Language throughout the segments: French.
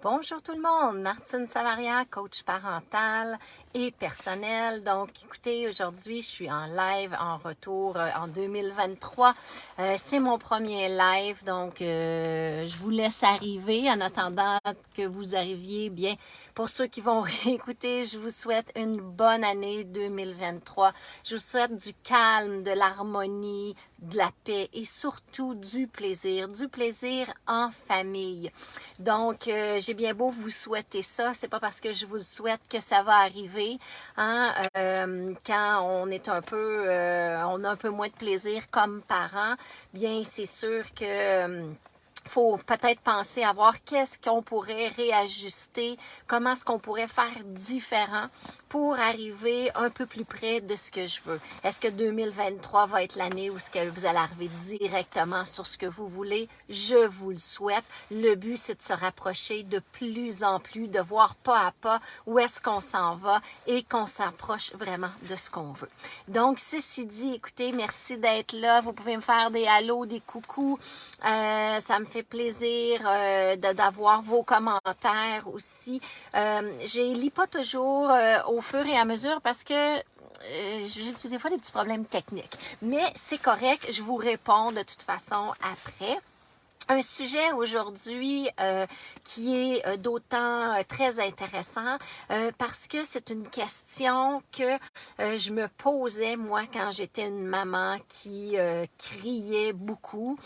Bonjour tout le monde, Martine Savaria, coach parental et personnel. Donc, écoutez, aujourd'hui, je suis en live, en retour en 2023. C'est mon premier live, donc je vous laisse arriver en attendant que vous arriviez bien. Pour ceux qui vont réécouter, je vous souhaite une bonne année 2023. Je vous souhaite du calme, de l'harmonie, de la paix et surtout du plaisir en famille. Donc, j'ai bien beau vous souhaiter ça, c'est pas parce que je vous le souhaite que ça va arriver. Hein? Quand on est on a un peu moins de plaisir comme parents, bien c'est sûr que faut peut-être penser à voir qu'est-ce qu'on pourrait réajuster, comment est-ce qu'on pourrait faire différent pour arriver un peu plus près de ce que je veux. Est-ce que 2023 va être l'année où est-ce que vous allez arriver directement sur ce que vous voulez? Je vous le souhaite. Le but, c'est de se rapprocher de plus en plus, de voir pas à pas où est-ce qu'on s'en va et qu'on s'approche vraiment de ce qu'on veut. Donc, ceci dit, écoutez, merci d'être là. Vous pouvez me faire des hallos, des coucous. Ça me fait plaisir d'avoir vos commentaires aussi. Je lis pas toujours au fur et à mesure parce que j'ai des fois des petits problèmes techniques. Mais c'est correct, je vous réponds de toute façon après. Un sujet aujourd'hui qui est d'autant très intéressant parce que c'est une question que je me posais moi quand j'étais une maman qui criait beaucoup.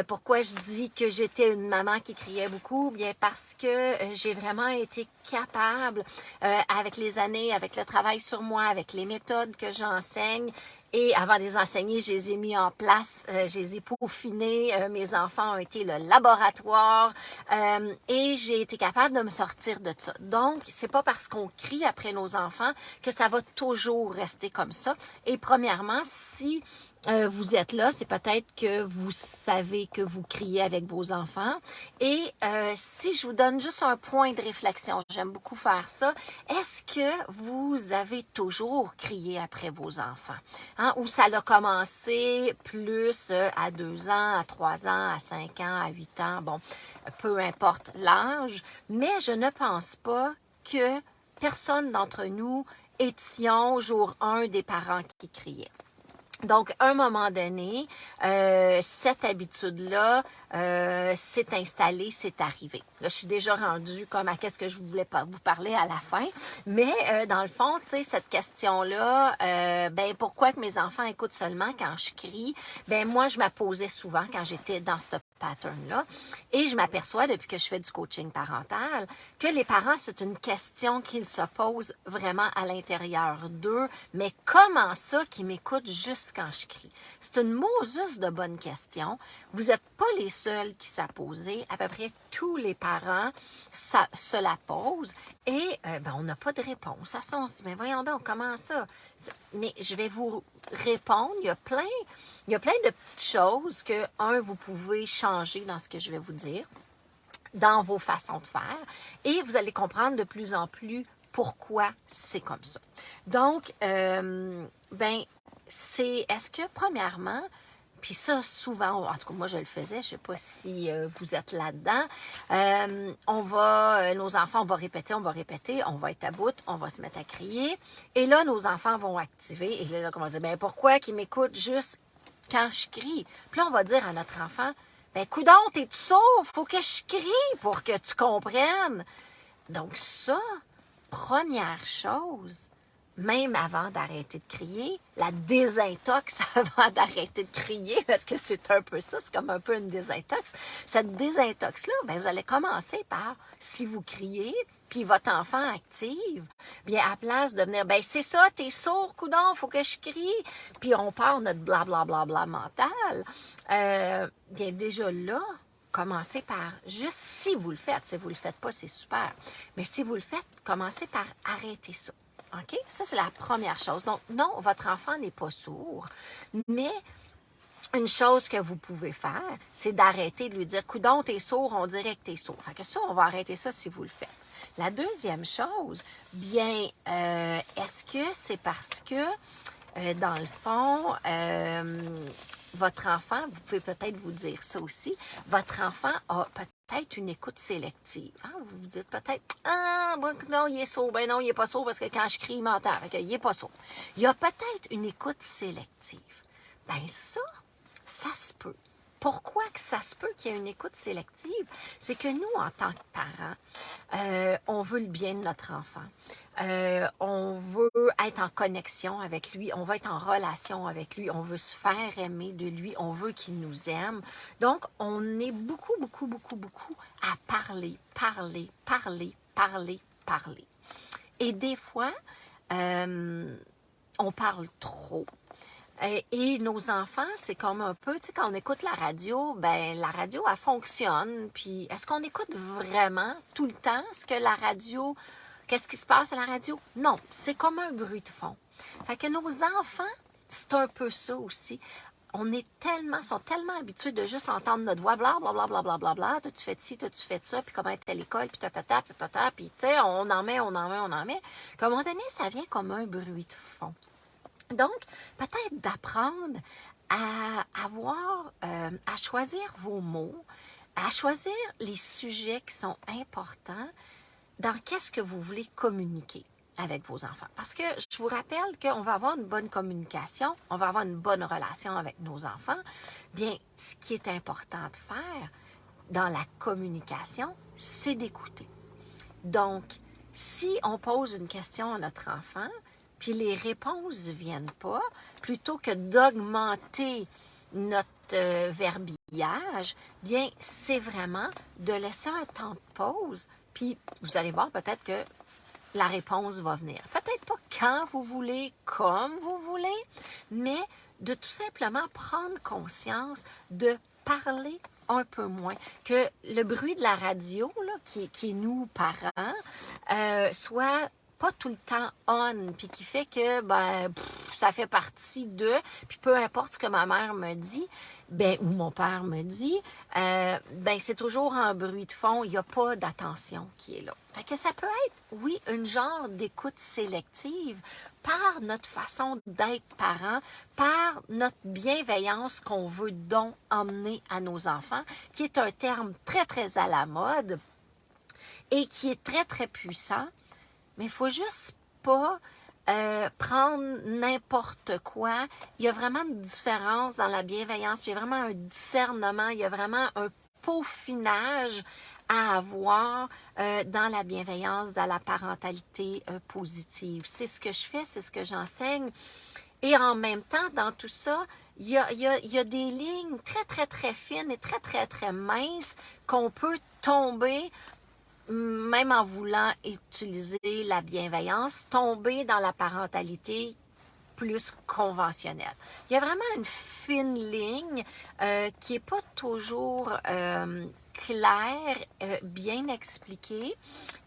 Pourquoi je dis que j'étais une maman qui criait beaucoup? Bien parce que j'ai vraiment été capable avec les années, avec le travail sur moi, avec les méthodes que j'enseigne. Et avant de les enseigner, je les ai mis en place, je les ai peaufinés. Mes enfants ont été le laboratoire et j'ai été capable de me sortir de ça. Donc, c'est pas parce qu'on crie après nos enfants que ça va toujours rester comme ça. Et premièrement, si vous êtes là, c'est peut-être que vous savez que vous criez avec vos enfants. Et si je vous donne juste un point de réflexion, j'aime beaucoup faire ça, est-ce que vous avez toujours crié après vos enfants? Hein? Ou ça a commencé plus à 2 ans, à 3 ans, à 5 ans, à 8 ans, bon, peu importe l'âge, mais je ne pense pas que personne d'entre nous étions jour 1 des parents qui criaient. Donc, à un moment donné, cette habitude-là s'est installée, c'est arrivé. Là, je suis déjà rendue comme à qu'est-ce que je voulais vous parler à la fin. Mais dans le fond, tu sais, cette question-là, ben pourquoi que mes enfants écoutent seulement quand je crie? Ben moi, je me posais souvent quand j'étais dans ce pattern-là. Et je m'aperçois, depuis que je fais du coaching parental, que les parents, c'est une question qu'ils se posent vraiment à l'intérieur d'eux. Mais comment ça qu'ils m'écoutent juste quand je crie? C'est une Moses de bonne question. Vous n'êtes pas les seuls qui s'en posent. À peu près tous les parents se la posent. Et ben, on n'a pas de réponse à ça. On se dit, mais voyons donc, comment ça? Mais je vais vous répondre. Il y a plein de petites choses que, vous pouvez changer dans ce que je vais vous dire, dans vos façons de faire, et vous allez comprendre de plus en plus pourquoi c'est comme ça. Donc, est-ce que, premièrement, puis ça, souvent, en tout cas, moi, je le faisais, je ne sais pas si vous êtes là-dedans, nos enfants, on va répéter, on va être à bout, on va se mettre à crier, et là, nos enfants vont activer, et là, on va dire, ben pourquoi qu'ils m'écoutent juste quand je crie? Puis là, on va dire à notre enfant, ben coudonc, t'es-tu sourd? Faut que je crie pour que tu comprennes. Donc ça, première chose, même avant d'arrêter de crier, la désintox avant d'arrêter de crier, parce que c'est un peu ça, c'est comme un peu une désintox. Cette désintox-là, ben vous allez commencer par, si vous criez, puis votre enfant active, bien à place de venir, ben c'est ça, t'es sourd, coudonc, faut que je crie, puis on part notre blablabla mental, bien déjà là, commencez par, juste si vous le faites, si vous le faites pas, c'est super, mais si vous le faites, commencez par arrêter ça. OK? Ça, c'est la première chose. Donc, non, votre enfant n'est pas sourd, mais une chose que vous pouvez faire, c'est d'arrêter de lui dire, coudonc, t'es sourd, on dirait que t'es sourd. Fait que ça, on va arrêter ça si vous le faites. La deuxième chose, bien, est-ce que c'est parce que, dans le fond, votre enfant, vous pouvez peut-être vous dire ça aussi, votre enfant a peut-être une écoute sélective. Hein? Vous vous dites peut-être, ah, non, il est sourd. Ben non, il n'est pas sourd parce que quand je crie, il m'entend. Il n'est pas sourd. Il y a peut-être une écoute sélective. Ben ça se peut. Pourquoi que ça se peut qu'il y ait une écoute sélective? C'est que nous, en tant que parents, on veut le bien de notre enfant. On veut être en connexion avec lui, on veut être en relation avec lui, on veut se faire aimer de lui, on veut qu'il nous aime. Donc, on est beaucoup à parler. Et des fois, on parle trop. Et nos enfants, c'est comme un peu, tu sais, quand on écoute la radio, ben la radio, elle fonctionne. Puis, est-ce qu'on écoute vraiment tout le temps ce que la radio, qu'est-ce qui se passe à la radio? Non, c'est comme un bruit de fond. Fait que nos enfants, c'est un peu ça aussi. Sont tellement habitués de juste entendre notre voix, blablabla, tu fais ci, tu fais ça, puis comment est à l'école, puis puis tu sais, on en met. Qu'à un moment donné, ça vient comme un bruit de fond. Donc, peut-être d'apprendre à choisir vos mots, à choisir les sujets qui sont importants dans qu'est-ce que vous voulez communiquer avec vos enfants. Parce que je vous rappelle qu'on va avoir une bonne communication, on va avoir une bonne relation avec nos enfants. Bien, ce qui est important de faire dans la communication, c'est d'écouter. Donc, si on pose une question à notre enfant, puis les réponses ne viennent pas, plutôt que d'augmenter notre verbiage, bien, c'est vraiment de laisser un temps de pause, puis vous allez voir peut-être que la réponse va venir. Peut-être pas quand vous voulez, comme vous voulez, mais de tout simplement prendre conscience de parler un peu moins, que le bruit de la radio, là, qui est nous, parents, soit pas tout le temps on, puis qui fait que ça fait partie de, puis peu importe ce que ma mère me dit, ou mon père me dit, c'est toujours un bruit de fond, il n'y a pas d'attention qui est là. Fait que ça peut être, oui, une genre d'écoute sélective par notre façon d'être parent, par notre bienveillance qu'on veut donc emmener à nos enfants, qui est un terme très, très à la mode et qui est très, très puissant. Mais il ne faut juste pas prendre n'importe quoi. Il y a vraiment une différence dans la bienveillance, puis il y a vraiment un discernement, il y a vraiment un peaufinage à avoir dans la bienveillance, dans la parentalité positive. C'est ce que je fais, c'est ce que j'enseigne. Et en même temps, dans tout ça, il y a des lignes très, très, très fines et très, très, très minces qu'on peut tomber même en voulant utiliser la bienveillance, tomber dans la parentalité plus conventionnelle. Il y a vraiment une fine ligne qui n'est pas toujours claire, bien expliquée,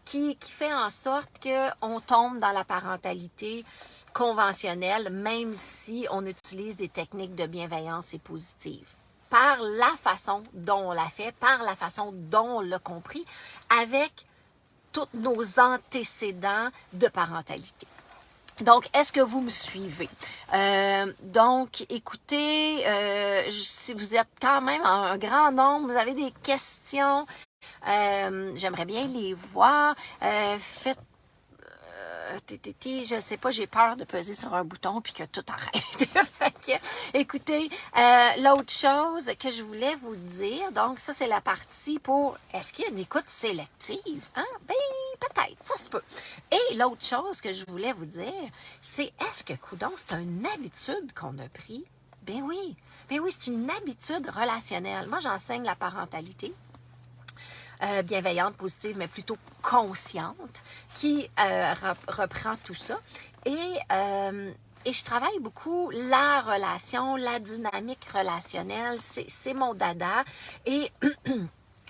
qui fait en sorte qu'on tombe dans la parentalité conventionnelle, même si on utilise des techniques de bienveillance et positive. Par la façon dont on l'a fait, par la façon dont on l'a compris, avec tous nos antécédents de parentalité. Donc, est-ce que vous me suivez? Donc, écoutez, si vous êtes quand même un grand nombre, vous avez des questions, j'aimerais bien les voir. Faites je ne sais pas, j'ai peur de peser sur un bouton puis que tout arrête. Fait que, écoutez, l'autre chose que je voulais vous dire, donc ça c'est la partie pour est-ce qu'il y a une écoute sélective? Hein? Ben, peut-être, ça se peut. Et l'autre chose que je voulais vous dire, c'est est-ce que coudonc, c'est une habitude qu'on a pris? Ben oui, c'est une habitude relationnelle. Moi, j'enseigne la parentalité. Bienveillante, positive, mais plutôt consciente, qui reprend tout ça. Et je travaille beaucoup la relation, la dynamique relationnelle, c'est mon dada. Et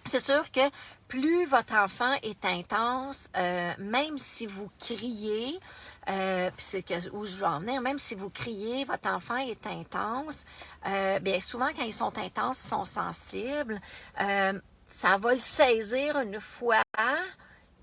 c'est sûr que plus votre enfant est intense, même si vous criez, puis c'est où je veux en venir, même si vous criez, votre enfant est intense, bien souvent quand ils sont intenses, ils sont sensibles, ça va le saisir une fois,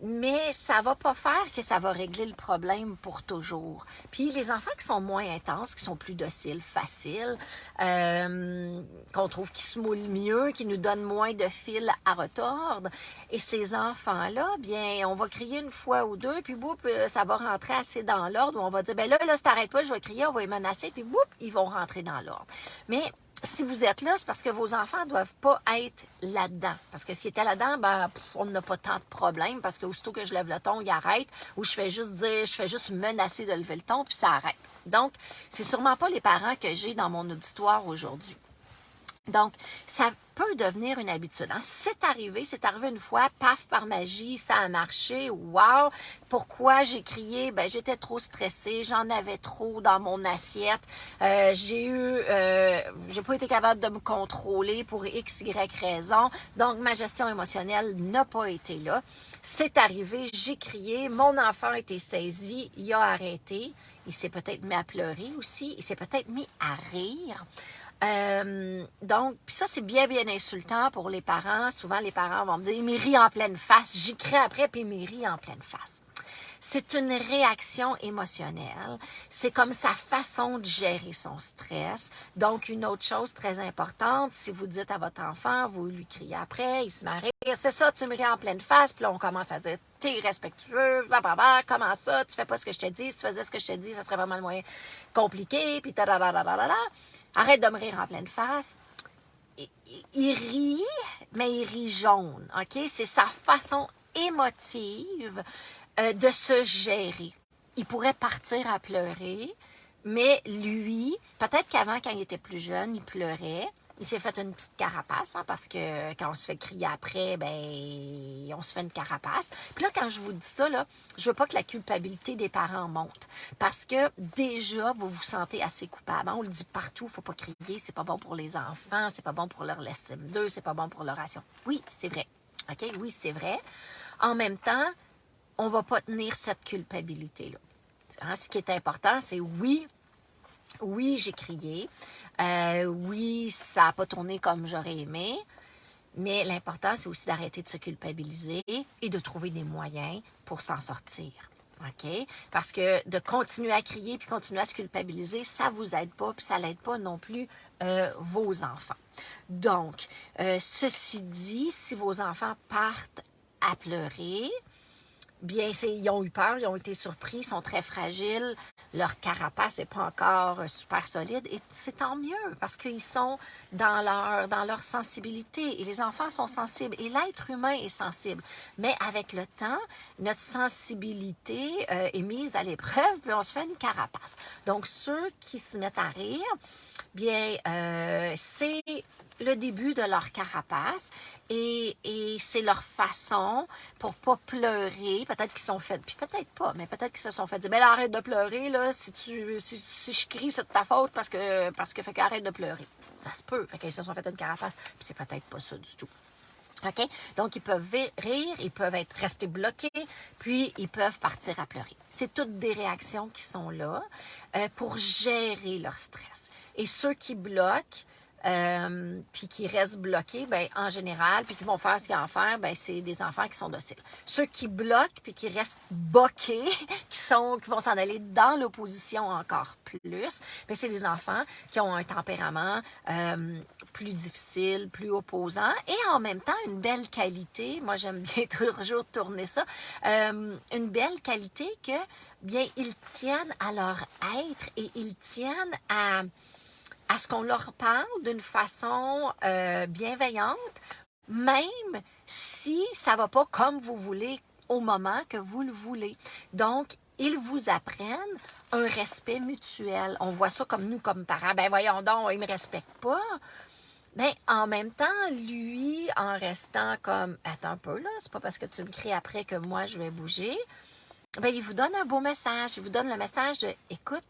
Mais ça va pas faire que ça va régler le problème pour toujours. Puis les enfants qui sont moins intenses, qui sont plus dociles, faciles, qu'on trouve qui se moulent mieux, qui nous donnent moins de fil à retordre, et ces enfants-là, bien, on va crier une fois ou deux, puis boum, ça va rentrer assez dans l'ordre, où on va dire, ben là, si t'arrêtes pas, je vais crier, on va les menacer, puis boum, ils vont rentrer dans l'ordre. Mais si vous êtes là, c'est parce que vos enfants ne doivent pas être là-dedans. Parce que s'ils étaient là-dedans, ben, on n'a pas tant de problèmes parce que aussitôt que je lève le ton, ils arrêtent. Ou je fais juste menacer de lever le ton, puis ça arrête. Donc, c'est sûrement pas les parents que j'ai dans mon auditoire aujourd'hui. Donc, ça peut devenir une habitude. C'est arrivé une fois, paf, par magie, ça a marché, wow! Pourquoi j'ai crié? Ben, j'étais trop stressée, j'en avais trop dans mon assiette, j'ai pas été capable de me contrôler pour X, Y raison, donc ma gestion émotionnelle n'a pas été là. C'est arrivé, j'ai crié, mon enfant a été saisi, il a arrêté, il s'est peut-être mis à pleurer aussi, il s'est peut-être mis à rire. Donc, puis ça, c'est bien, bien insultant pour les parents. Souvent, les parents vont me dire, il me rit en pleine face. J'y crie après, puis il me rit en pleine face. C'est une réaction émotionnelle. C'est comme sa façon de gérer son stress. Donc, une autre chose très importante, si vous dites à votre enfant, vous lui criez après, il se met à rire, c'est ça, tu me ris en pleine face, puis là, on commence à dire, t'es irrespectueux, comment ça, tu fais pas ce que je te dis, si tu faisais ce que je te dis, ça serait vraiment le moins compliqué, puis arrête de me rire en pleine face. Il rit, mais il rit jaune, OK? C'est sa façon émotive de se gérer. Il pourrait partir à pleurer, mais lui, peut-être qu'avant, quand il était plus jeune, il pleurait. Il s'est fait une petite carapace, parce que quand on se fait crier après, ben, on se fait une carapace. Puis là, quand je vous dis ça, là, je veux pas que la culpabilité des parents monte. Parce que déjà, vous vous sentez assez coupable. On le dit partout, faut pas crier, c'est pas bon pour les enfants, c'est pas bon pour leur estime d'eux, c'est pas bon pour leur ration. Oui, c'est vrai. OK? Oui, c'est vrai. En même temps, on va pas tenir cette culpabilité-là. Ce qui est important, c'est oui, j'ai crié. Oui, ça n'a pas tourné comme j'aurais aimé. Mais l'important, c'est aussi d'arrêter de se culpabiliser et de trouver des moyens pour s'en sortir. OK? Parce que de continuer à crier puis continuer à se culpabiliser, ça ne vous aide pas puis ça n'aide pas non plus vos enfants. Donc, ceci dit, si vos enfants partent à pleurer, bien, ils ont eu peur, ils ont été surpris, ils sont très fragiles, leur carapace n'est pas encore super solide et c'est tant mieux parce qu'ils sont dans leur sensibilité et les enfants sont sensibles et l'être humain est sensible. Mais avec le temps, notre sensibilité est mise à l'épreuve puis on se fait une carapace. Donc, ceux qui se mettent à rire, bien, c'est le début de leur carapace et c'est leur façon pour pas pleurer. Peut-être qu'ils sont faits, puis peut-être pas, mais peut-être qu'ils se sont fait dire, ben là, arrête de pleurer, là, si je crie, c'est de ta faute parce que fait qu'arrête de pleurer. Ça se peut. Fait qu'ils se sont fait une carapace, puis c'est peut-être pas ça du tout. OK? Donc, ils peuvent rire, ils peuvent rester bloqués, puis ils peuvent partir à pleurer. C'est toutes des réactions qui sont là pour gérer leur stress. Et ceux qui bloquent, puis qui restent bloqués, ben, en général, puis qui vont faire ce qu'ils ont à faire, ben, c'est des enfants qui sont dociles. Ceux qui bloquent, puis qui restent boqués, qui vont s'en aller dans l'opposition encore plus, ben, c'est des enfants qui ont un tempérament plus difficile, plus opposant, et en même temps, une belle qualité, moi j'aime bien toujours tourner ça, une belle qualité que, bien, ils tiennent à leur être et ils tiennent à ce qu'on leur parle d'une façon bienveillante, même si ça ne va pas comme vous voulez au moment que vous le voulez. Donc, ils vous apprennent un respect mutuel. On voit ça comme nous, comme parents. Ben voyons donc, il ne me respecte pas. Mais en même temps, lui, en restant comme, attends un peu, là, c'est pas parce que tu me cries après que moi, je vais bouger. Ben, il vous donne un beau message. Il vous donne le message de, écoute,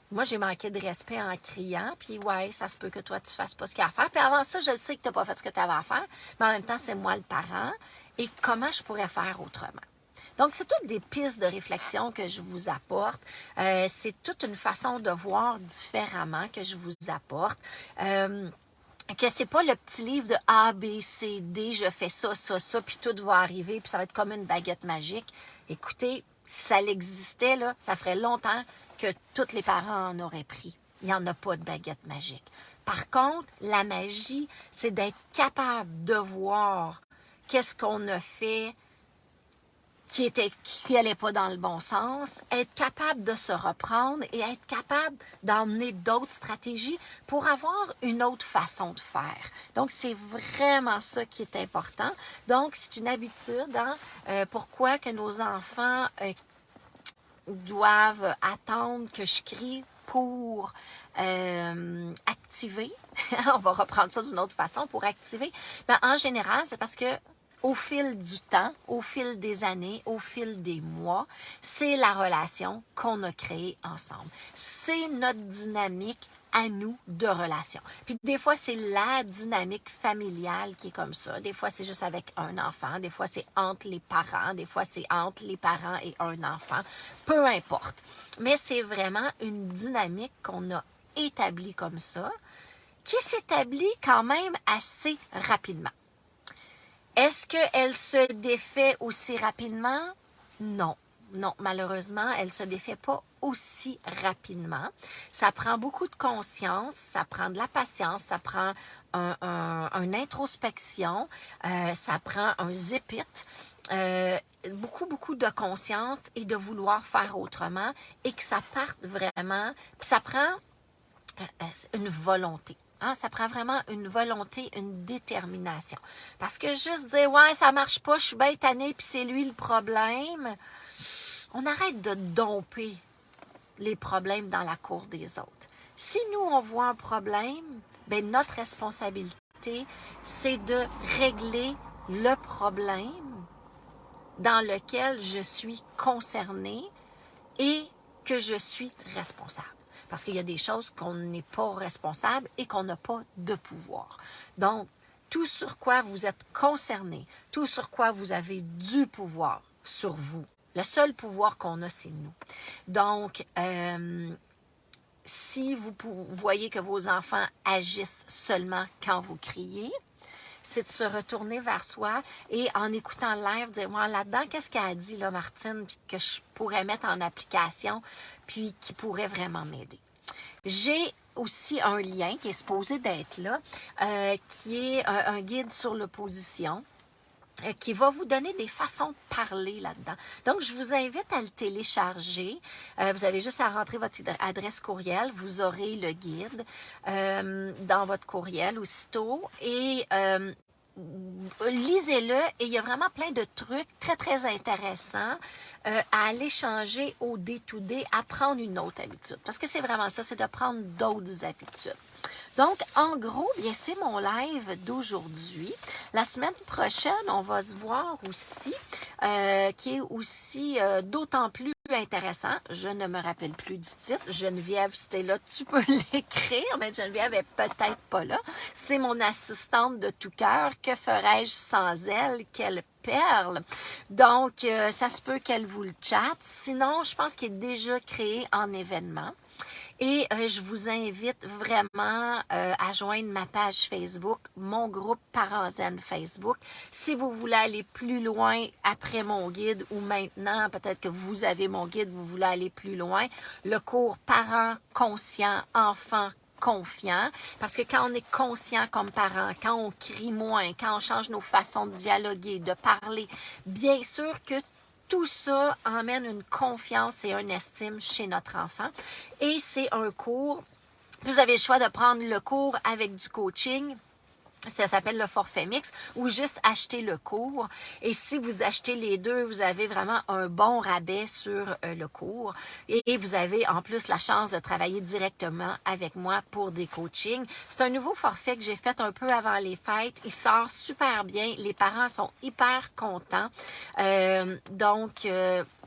moi, j'ai manqué de respect en criant, puis ouais, ça se peut que toi, tu fasses pas ce qu'il y a à faire. Puis avant ça, je sais que tu n'as pas fait ce que tu avais à faire, mais en même temps, c'est moi le parent. Et comment je pourrais faire autrement? Donc, c'est toutes des pistes de réflexion que je vous apporte. C'est toute une façon de voir différemment que je vous apporte. que c'est pas le petit livre de A, B, C, D, je fais ça, ça, ça, puis tout va arriver, puis ça va être comme une baguette magique. Écoutez, si ça existait, là, ça ferait longtemps que tous les parents en auraient pris. Il n'y en a pas de baguette magique. Par contre, la magie, c'est d'être capable de voir qu'est-ce qu'on a fait qui allait pas dans le bon sens, être capable de se reprendre et être capable d'emmener d'autres stratégies pour avoir une autre façon de faire. Donc, c'est vraiment ça qui est important. Donc, c'est une habitude. Pourquoi que nos enfants doivent attendre que je crie pour activer. On va reprendre ça d'une autre façon pour activer. Ben, en général, c'est parce que au fil du temps, au fil des années, au fil des mois, c'est la relation qu'on a créée ensemble. C'est notre dynamique à nous de relation. Puis des fois, c'est la dynamique familiale qui est comme ça. Des fois, c'est juste avec un enfant. Des fois, c'est entre les parents. Des fois, c'est entre les parents et un enfant. Peu importe. Mais c'est vraiment une dynamique qu'on a établie comme ça, qui s'établit quand même assez rapidement. Est-ce qu'elle se défait aussi rapidement? Non. Non, malheureusement, elle ne se défait pas aussi rapidement. Ça prend beaucoup de conscience, ça prend de la patience, ça prend une introspection, ça prend un zip-it, beaucoup de conscience et de vouloir faire autrement et que ça parte vraiment. Puis ça prend une volonté. Hein, ça prend vraiment une volonté, une détermination. Parce que juste dire, ouais, ça marche pas, je suis bien tannée, puis c'est lui le problème, on arrête de domper les problèmes dans la cour des autres. Si nous, on voit un problème, ben notre responsabilité, c'est de régler le problème dans lequel je suis concernée et que je suis responsable. Parce qu'il y a des choses qu'on n'est pas responsable et qu'on n'a pas de pouvoir. Donc, tout sur quoi vous êtes concerné, tout sur quoi vous avez du pouvoir sur vous, le seul pouvoir qu'on a, c'est nous. Donc, si vous voyez que vos enfants agissent seulement quand vous criez, c'est de se retourner vers soi et en écoutant le live, dire, moi, là-dedans, qu'est-ce qu'elle a dit, là, Martine, puis que je pourrais mettre en application, puis qui pourrait vraiment m'aider. J'ai aussi un lien qui est supposé d'être là, qui est un guide sur l'opposition, qui va vous donner des façons de parler là-dedans. Donc, je vous invite à le télécharger. Vous avez juste à rentrer votre adresse courriel. Vous aurez le guide dans votre courriel aussitôt. Et lisez-le et il y a vraiment plein de trucs très, très intéressants à aller changer au day-to-day, à prendre une autre habitude. Parce que c'est vraiment ça, c'est de prendre d'autres habitudes. Donc, en gros, bien, c'est mon live d'aujourd'hui. La semaine prochaine, on va se voir aussi, qui est aussi d'autant plus intéressant. Je ne me rappelle plus du titre. Geneviève, si t'es là, tu peux l'écrire, mais Geneviève est peut-être pas là. C'est mon assistante de tout cœur. Que ferais-je sans elle? Quelle perle! Donc, ça se peut qu'elle vous le chatte. Sinon, je pense qu'il est déjà créé en événement. Et je vous invite vraiment à joindre ma page Facebook, mon groupe Parents Zen Facebook. Si vous voulez aller plus loin après mon guide ou maintenant, peut-être que vous avez mon guide, vous voulez aller plus loin, le cours Parents conscients, enfants confiants, parce que quand on est conscient comme parent, quand on crie moins, quand on change nos façons de dialoguer, de parler, bien sûr que tout ça emmène une confiance et une estime chez notre enfant. Et c'est un cours, vous avez le choix de prendre le cours avec du coaching. Ça s'appelle le forfait mix ou juste acheter le cours. Et si vous achetez les deux, vous avez vraiment un bon rabais sur le cours. Et vous avez en plus la chance de travailler directement avec moi pour des coachings. C'est un nouveau forfait que j'ai fait un peu avant les fêtes. Il sort super bien. Les parents sont hyper contents.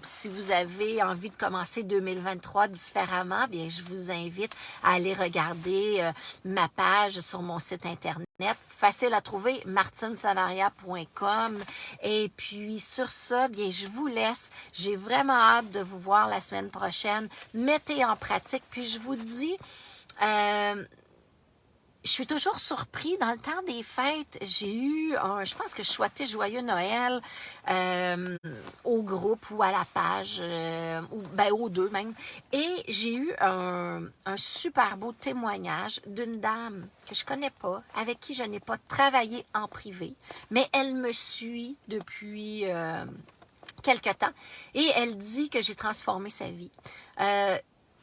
Si vous avez envie de commencer 2023 différemment, bien, je vous invite à aller regarder ma page sur mon site internet. Facile à trouver, martinesavaria.com. Et puis, sur ça, bien, je vous laisse. J'ai vraiment hâte de vous voir la semaine prochaine. Mettez en pratique. Puis, je vous dis, je suis toujours surpris. Dans le temps des fêtes, j'ai eu, je pense que je souhaitais Joyeux Noël au groupe ou à la page, ou ben aux deux même. Et j'ai eu un super beau témoignage d'une dame que je connais pas, avec qui je n'ai pas travaillé en privé, mais elle me suit depuis quelque temps et elle dit que j'ai transformé sa vie.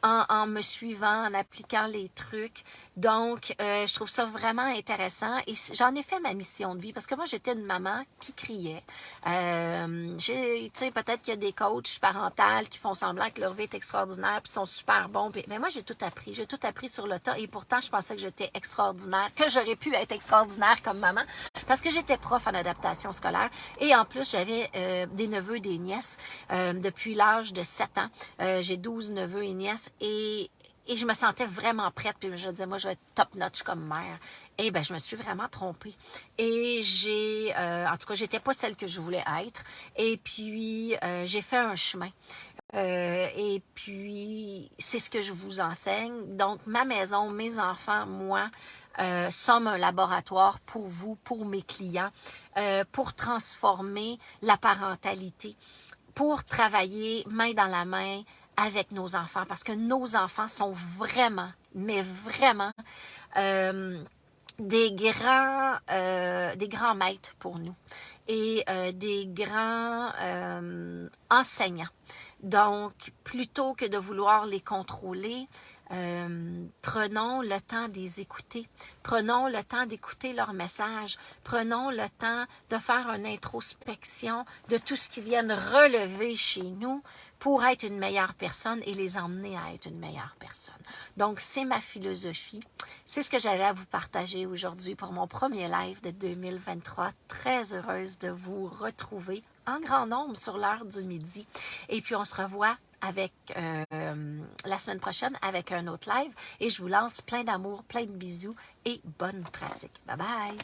En me suivant, en appliquant les trucs. Donc, je trouve ça vraiment intéressant et j'en ai fait ma mission de vie parce que moi, j'étais une maman qui criait. Tu sais, peut-être qu'il y a des coachs parentales qui font semblant que leur vie est extraordinaire puis sont super bons. Mais moi, j'ai tout appris. J'ai tout appris sur le tas et pourtant, je pensais que j'étais extraordinaire, que j'aurais pu être extraordinaire comme maman parce que j'étais prof en adaptation scolaire et en plus, j'avais des neveux, des nièces depuis l'âge de 7 ans. J'ai 12 neveux et nièces et je me sentais vraiment prête, puis je disais, moi, je vais être top-notch comme mère. Et ben je me suis vraiment trompée. Et en tout cas, j'étais pas celle que je voulais être. Et puis, j'ai fait un chemin. Et puis, c'est ce que je vous enseigne. Donc, ma maison, mes enfants, moi, sommes un laboratoire pour vous, pour mes clients, pour transformer la parentalité, pour travailler main dans la main avec nos enfants, parce que nos enfants sont vraiment, mais vraiment, des grands maîtres pour nous et des grands enseignants. Donc, plutôt que de vouloir les contrôler, prenons le temps de les écouter. Prenons le temps d'écouter leurs messages. Prenons le temps de faire une introspection de tout ce qu'ils viennent relever chez nous pour être une meilleure personne et les emmener à être une meilleure personne. Donc, c'est ma philosophie. C'est ce que j'avais à vous partager aujourd'hui pour mon premier live de 2023. Très heureuse de vous retrouver en grand nombre sur l'heure du midi. Et puis, on se revoit avec la semaine prochaine avec un autre live. Et je vous lance plein d'amour, plein de bisous et bonne pratique. Bye bye!